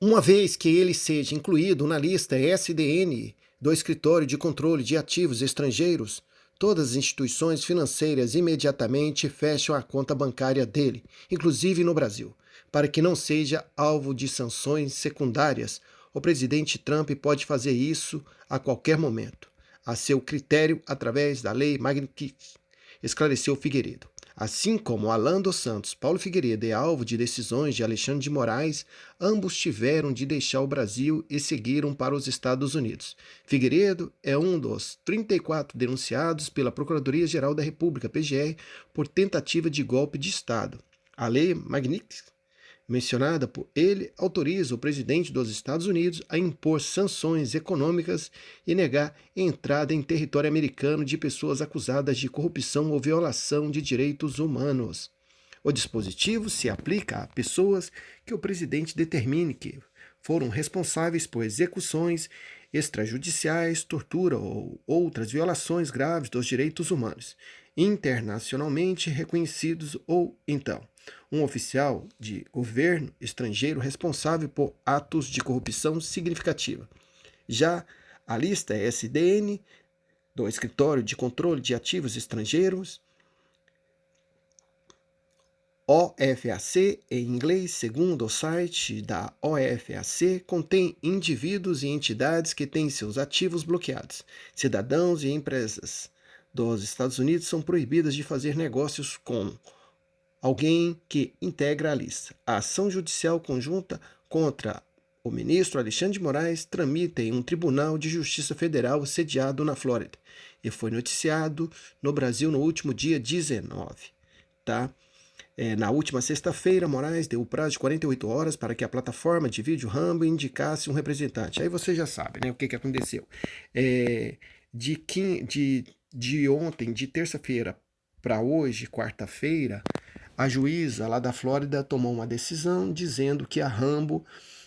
uma vez que ele seja incluído na lista SDN do Escritório de Controle de Ativos Estrangeiros, todas as instituições financeiras imediatamente fecham a conta bancária dele, inclusive no Brasil, para que não seja alvo de sanções secundárias. O presidente Trump pode fazer isso a qualquer momento, a seu critério através da Lei Magnitsky, esclareceu Figueiredo. Assim como Alan dos Santos, Paulo Figueiredo é alvo de decisões de Alexandre de Moraes, ambos tiveram de deixar o Brasil e seguiram para os Estados Unidos. Figueiredo é um dos 34 denunciados pela Procuradoria-Geral da República, PGR, por tentativa de golpe de Estado. A Lei Magnitsky, mencionada por ele, autoriza o presidente dos Estados Unidos a impor sanções econômicas e negar entrada em território americano de pessoas acusadas de corrupção ou violação de direitos humanos. O dispositivo se aplica a pessoas que o presidente determine que foram responsáveis por execuções extrajudiciais, tortura ou outras violações graves dos direitos humanos, internacionalmente reconhecidos ou, então, um oficial de governo estrangeiro responsável por atos de corrupção significativa. Já a lista SDN do Escritório de Controle de Ativos Estrangeiros, OFAC, em inglês, segundo o site da OFAC, contém indivíduos e entidades que têm seus ativos bloqueados. Cidadãos e empresas dos Estados Unidos são proibidas de fazer negócios com alguém que integra a lista. A ação judicial conjunta contra o ministro Alexandre de Moraes tramita em um tribunal de justiça federal sediado na Flórida e foi noticiado no Brasil no último dia 19, tá? Na última sexta-feira, Moraes deu o prazo de 48 horas para que a plataforma de vídeo Rumble indicasse um representante. Aí você já sabe, né, o que aconteceu. De ontem, de terça-feira para hoje, quarta-feira, a juíza lá da Flórida tomou uma decisão dizendo que a Rumble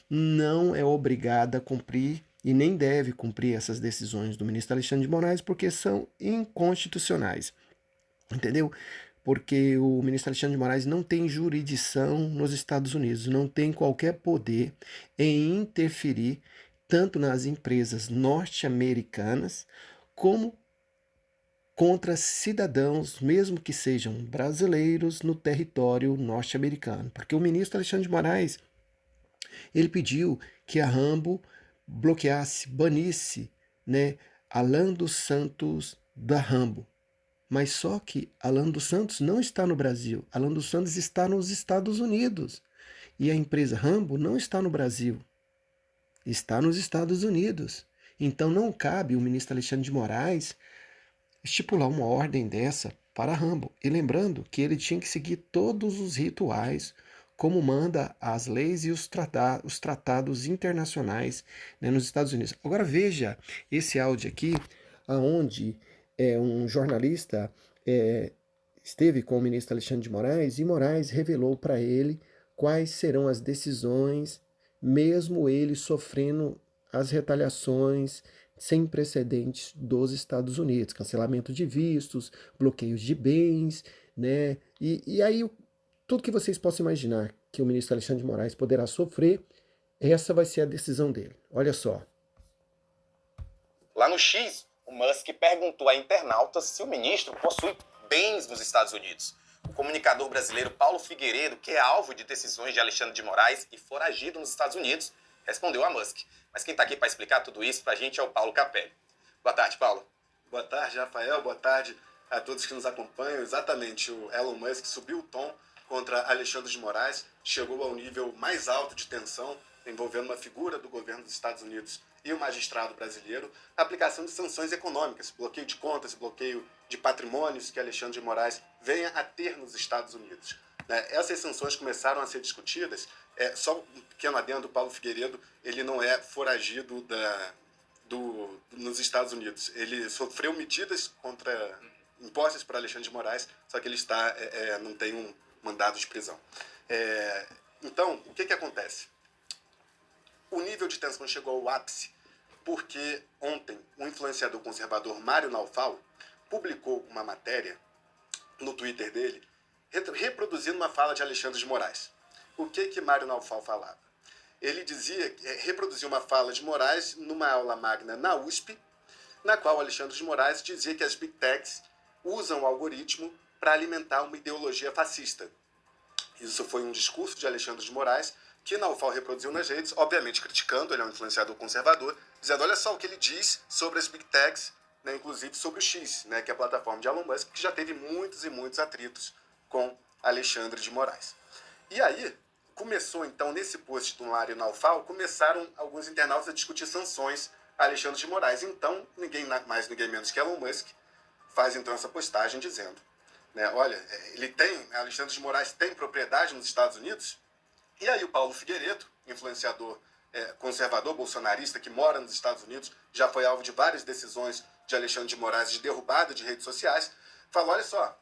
não é obrigada a cumprir e nem deve cumprir essas decisões do ministro Alexandre de Moraes porque são inconstitucionais. Entendeu? Porque o ministro Alexandre de Moraes não tem jurisdição nos Estados Unidos, não tem qualquer poder em interferir tanto nas empresas norte-americanas como contra cidadãos, mesmo que sejam brasileiros, no território norte-americano. Porque o ministro Alexandre de Moraes, ele pediu que a Rambo bloqueasse, banisse, né, Alan dos Santos da Rambo. Mas só que Alan dos Santos não está no Brasil. Alan dos Santos está nos Estados Unidos. E a empresa Rambo não está no Brasil. Está nos Estados Unidos. Então não cabe o ministro Alexandre de Moraes estipular uma ordem dessa para Rambo. E lembrando que ele tinha que seguir todos os rituais, como manda as leis e os tratados internacionais, né, nos Estados Unidos. Agora veja esse áudio aqui, aonde um jornalista esteve com o ministro Alexandre de Moraes e Moraes revelou para ele quais serão as decisões, mesmo ele sofrendo as retaliações sem precedentes dos Estados Unidos, cancelamento de vistos, bloqueios de bens, né? E aí, tudo que vocês possam imaginar que o ministro Alexandre de Moraes poderá sofrer, essa vai ser a decisão dele. Olha só. Lá no X, o Musk perguntou a internautas se o ministro possui bens nos Estados Unidos. O comunicador brasileiro Paulo Figueiredo, que é alvo de decisões de Alexandre de Moraes e foragido nos Estados Unidos, respondeu a Musk. Mas quem está aqui para explicar tudo isso para a gente é o Paulo Capelli. Boa tarde, Paulo. Boa tarde, Rafael. Boa tarde a todos que nos acompanham. Exatamente, o Elon Musk subiu o tom contra Alexandre de Moraes, chegou ao nível mais alto de tensão envolvendo uma figura do governo dos Estados Unidos e o magistrado brasileiro, a aplicação de sanções econômicas, bloqueio de contas, bloqueio de patrimônios que Alexandre de Moraes venha a ter nos Estados Unidos. Essas sanções começaram a ser discutidas, só um pequeno adendo, o Paulo Figueiredo, ele não é foragido nos Estados Unidos. Ele sofreu medidas impostas por Alexandre de Moraes, só que ele não tem um mandado de prisão. Então, o que acontece? O nível de tensão chegou ao ápice porque ontem o influenciador conservador Mário Naufal publicou uma matéria no Twitter dele reproduzindo uma fala de Alexandre de Moraes. O que Mário Naufal falava? ele reproduziu uma fala de Moraes numa aula magna na USP, na qual Alexandre de Moraes dizia que as Big Techs usam o algoritmo para alimentar uma ideologia fascista. Isso foi um discurso de Alexandre de Moraes, que Naufal reproduziu nas redes, obviamente criticando, ele é um influenciador conservador, dizendo, olha só o que ele diz sobre as Big Techs, né, inclusive sobre o X, né, que é a plataforma de Elon Musk, que já teve muitos e muitos atritos com Alexandre de Moraes. E aí, começou então, nesse post do Mário Naufal, começaram alguns internautas a discutir sanções a Alexandre de Moraes. Então, ninguém mais, ninguém menos que Elon Musk faz então essa postagem dizendo, né, olha, Alexandre de Moraes tem propriedade nos Estados Unidos? E aí o Paulo Figueiredo, influenciador conservador bolsonarista que mora nos Estados Unidos, já foi alvo de várias decisões de Alexandre de Moraes de derrubada de redes sociais, falou, olha só,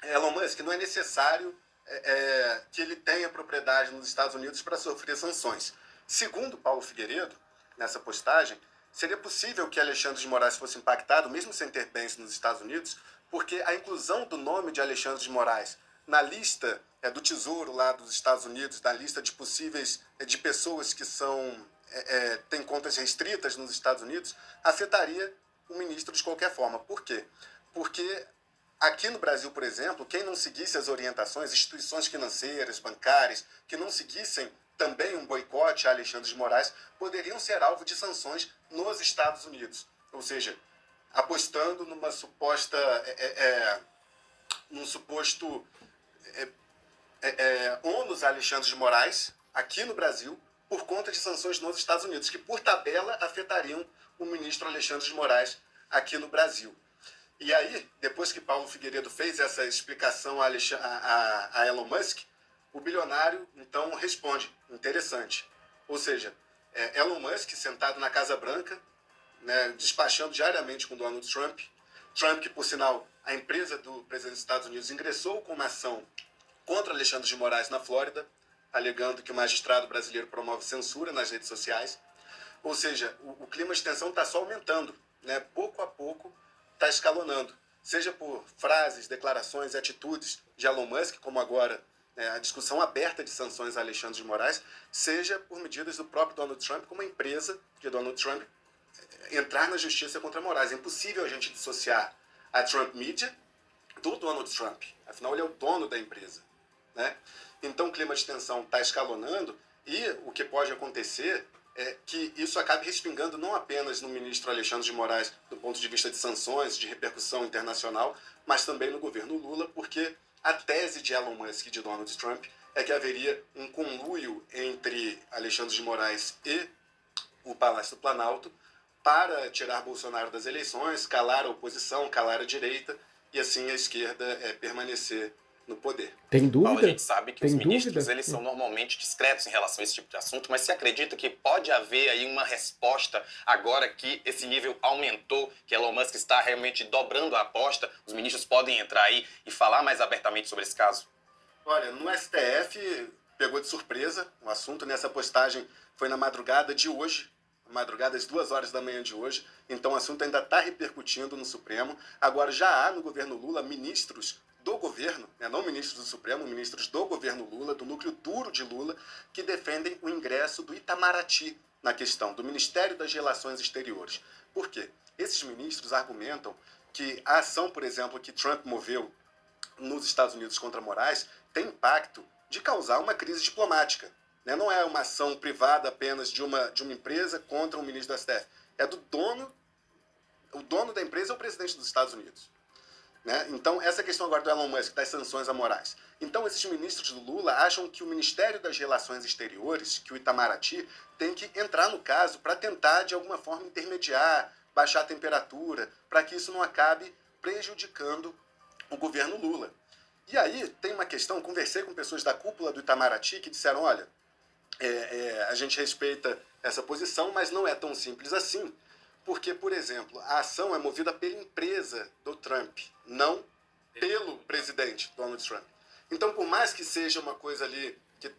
Elon Musk não é necessário que ele tenha propriedade nos Estados Unidos para sofrer sanções. Segundo Paulo Figueiredo, nessa postagem, seria possível que Alexandre de Moraes fosse impactado, mesmo sem ter bens nos Estados Unidos, porque a inclusão do nome de Alexandre de Moraes na lista do Tesouro lá dos Estados Unidos, na lista de possíveis de pessoas que têm contas restritas nos Estados Unidos, afetaria o ministro de qualquer forma. Por quê? Porque aqui no Brasil, por exemplo, quem não seguisse as orientações, instituições financeiras, bancárias, que não seguissem também um boicote a Alexandre de Moraes, poderiam ser alvo de sanções nos Estados Unidos. Ou seja, apostando num suposto ônus a Alexandre de Moraes, aqui no Brasil, por conta de sanções nos Estados Unidos, que por tabela afetariam o ministro Alexandre de Moraes aqui no Brasil. E aí, depois que Paulo Figueiredo fez essa explicação a Elon Musk, o bilionário, então, responde, interessante. Ou seja, Elon Musk sentado na Casa Branca, né, despachando diariamente com Donald Trump, que, por sinal, a empresa do presidente dos Estados Unidos ingressou com uma ação contra Alexandre de Moraes na Flórida, alegando que o magistrado brasileiro promove censura nas redes sociais. Ou seja, o clima de tensão está só aumentando, né? Pouco a pouco está escalonando, seja por frases, declarações e atitudes de Elon Musk, como agora a discussão aberta de sanções a Alexandre de Moraes, seja por medidas do próprio Donald Trump, como a empresa de Donald Trump entrar na justiça contra Moraes. É impossível a gente dissociar a Trump Media do Donald Trump, afinal ele é o dono da empresa, né? Então o clima de tensão está escalonando e o que pode acontecer é que isso acabe respingando não apenas no ministro Alexandre de Moraes do ponto de vista de sanções, de repercussão internacional, mas também no governo Lula, porque a tese de Elon Musk e de Donald Trump é que haveria um conluio entre Alexandre de Moraes e o Palácio do Planalto para tirar Bolsonaro das eleições, calar a oposição, calar a direita e assim a esquerda permanecer no poder. Tem dúvida? Paulo, a gente sabe que os ministros dúvida? Eles são normalmente discretos em relação a esse tipo de assunto, mas você acredita que pode haver aí uma resposta agora que esse nível aumentou, que Elon Musk está realmente dobrando a aposta, os ministros podem entrar aí e falar mais abertamente sobre esse caso? Olha, no STF pegou de surpresa o assunto, nessa postagem foi na madrugada de hoje, madrugada às 2h da manhã de hoje, então o assunto ainda está repercutindo no Supremo. Agora já há no governo Lula ministros do governo, não ministros do Supremo, ministros do governo Lula, do núcleo duro de Lula, que defendem o ingresso do Itamaraty na questão, do Ministério das Relações Exteriores. Por quê? Esses ministros argumentam que a ação, por exemplo, que Trump moveu nos Estados Unidos contra Moraes tem impacto de causar uma crise diplomática. Não é uma ação privada apenas de uma empresa contra um ministro da STF. É do dono, o dono da empresa é o presidente dos Estados Unidos. Então, essa questão agora do Elon Musk, das sanções a Moraes. Então, esses ministros do Lula acham que o Ministério das Relações Exteriores, que o Itamaraty, tem que entrar no caso para tentar, de alguma forma, intermediar, baixar a temperatura, para que isso não acabe prejudicando o governo Lula. E aí, tem uma questão, conversei com pessoas da cúpula do Itamaraty que disseram, olha, a gente respeita essa posição, mas não é tão simples assim, porque, por exemplo, a ação é movida pela empresa do Trump, não pelo presidente Donald Trump. Então, por mais que seja uma coisa ali que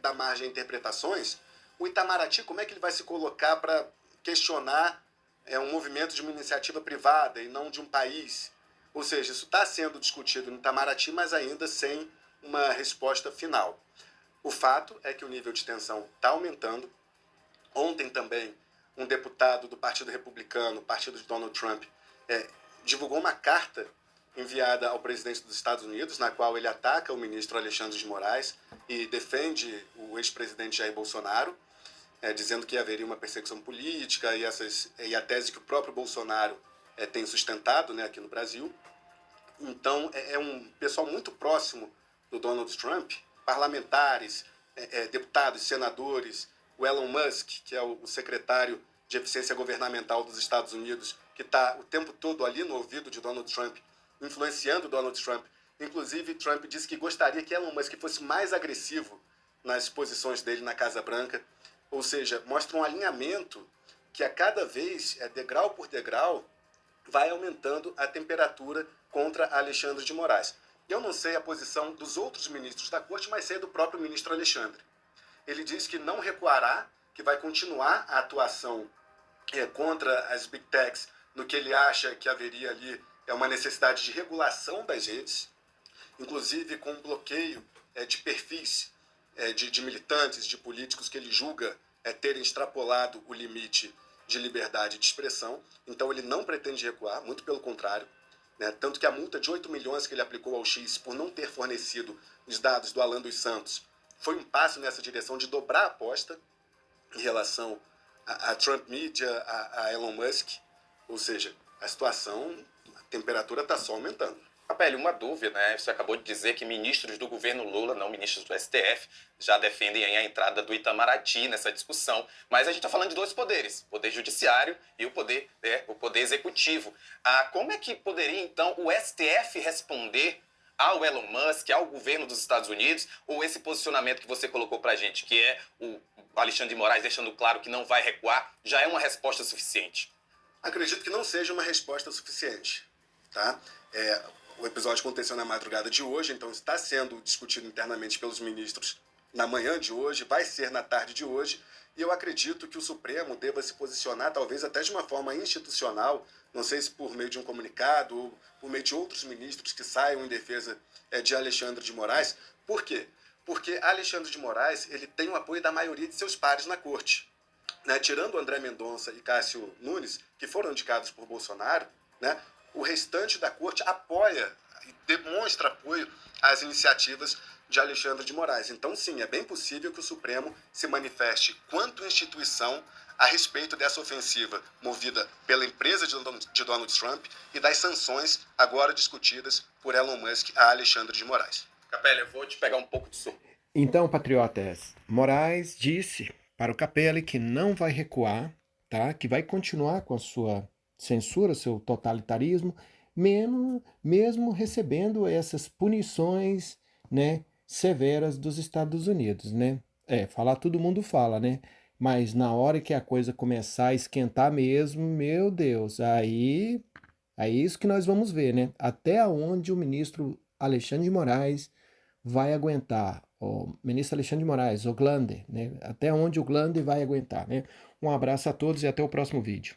dá margem a interpretações, o Itamaraty, como é que ele vai se colocar para questionar um movimento de uma iniciativa privada e não de um país? Ou seja, isso está sendo discutido no Itamaraty, mas ainda sem uma resposta final. O fato é que o nível de tensão está aumentando. Ontem também, um deputado do Partido Republicano, partido de Donald Trump, divulgou uma carta enviada ao presidente dos Estados Unidos, na qual ele ataca o ministro Alexandre de Moraes e defende o ex-presidente Jair Bolsonaro, dizendo que haveria uma perseguição política e a tese que o próprio Bolsonaro tem sustentado, né, aqui no Brasil. Então, é um pessoal muito próximo do Donald Trump, parlamentares, deputados, senadores, o Elon Musk, que é o secretário de eficiência governamental dos Estados Unidos, que está o tempo todo ali no ouvido de Donald Trump, influenciando Donald Trump. Inclusive, Trump disse que gostaria que Elon Musk fosse mais agressivo nas posições dele na Casa Branca. Ou seja, mostra um alinhamento que a cada vez, degrau por degrau, vai aumentando a temperatura contra Alexandre de Moraes. Eu não sei a posição dos outros ministros da corte, mas sei do próprio ministro Alexandre. Ele diz que não recuará, que vai continuar a atuação contra as Big Techs, no que ele acha que haveria ali uma necessidade de regulação das redes, inclusive com bloqueio de perfis de militantes, de políticos que ele julga terem extrapolado o limite de liberdade de expressão. Então ele não pretende recuar, muito pelo contrário. Tanto que a multa de 8 milhões que ele aplicou ao X por não ter fornecido os dados do Alan dos Santos foi um passo nessa direção de dobrar a aposta em relação a Trump Media, a Elon Musk. Ou seja, a situação, a temperatura está só aumentando. Capelli, uma dúvida, né? Você acabou de dizer que ministros do governo Lula, não ministros do STF, já defendem aí a entrada do Itamaraty nessa discussão. Mas a gente está falando de dois poderes, o poder judiciário e o poder executivo. Como é que poderia, então, o STF responder ao Elon Musk, ao governo dos Estados Unidos, ou esse posicionamento que você colocou pra gente, que é o Alexandre de Moraes deixando claro que não vai recuar, já é uma resposta suficiente? Acredito que não seja uma resposta suficiente, tá? O episódio aconteceu na madrugada de hoje, então está sendo discutido internamente pelos ministros na manhã de hoje, vai ser na tarde de hoje, e eu acredito que o Supremo deva se posicionar, talvez até de uma forma institucional, não sei se por meio de um comunicado ou por meio de outros ministros que saiam em defesa de Alexandre de Moraes. Por quê? Porque Alexandre de Moraes ele tem o apoio da maioria de seus pares na corte. Tirando André Mendonça e Cássio Nunes, que foram indicados por Bolsonaro, o restante da corte apoia e demonstra apoio às iniciativas de Alexandre de Moraes. Então, sim, é bem possível que o Supremo se manifeste quanto instituição a respeito dessa ofensiva movida pela empresa de Donald Trump e das sanções agora discutidas por Elon Musk a Alexandre de Moraes. Capelli, eu vou te pegar um pouco de surpresa. Então, patriotas, Moraes disse para o Capelli que não vai recuar, tá? Que vai continuar com a sua censura, seu totalitarismo, mesmo recebendo essas punições, né, severas dos Estados Unidos, né? Falar todo mundo fala, né? Mas na hora que a coisa começar a esquentar mesmo, meu Deus, aí é isso que nós vamos ver, né? Até onde o ministro Alexandre de Moraes vai aguentar, o ministro Alexandre de Moraes, o Glander, né? Até onde o Glander vai aguentar, né? Um abraço a todos e até o próximo vídeo.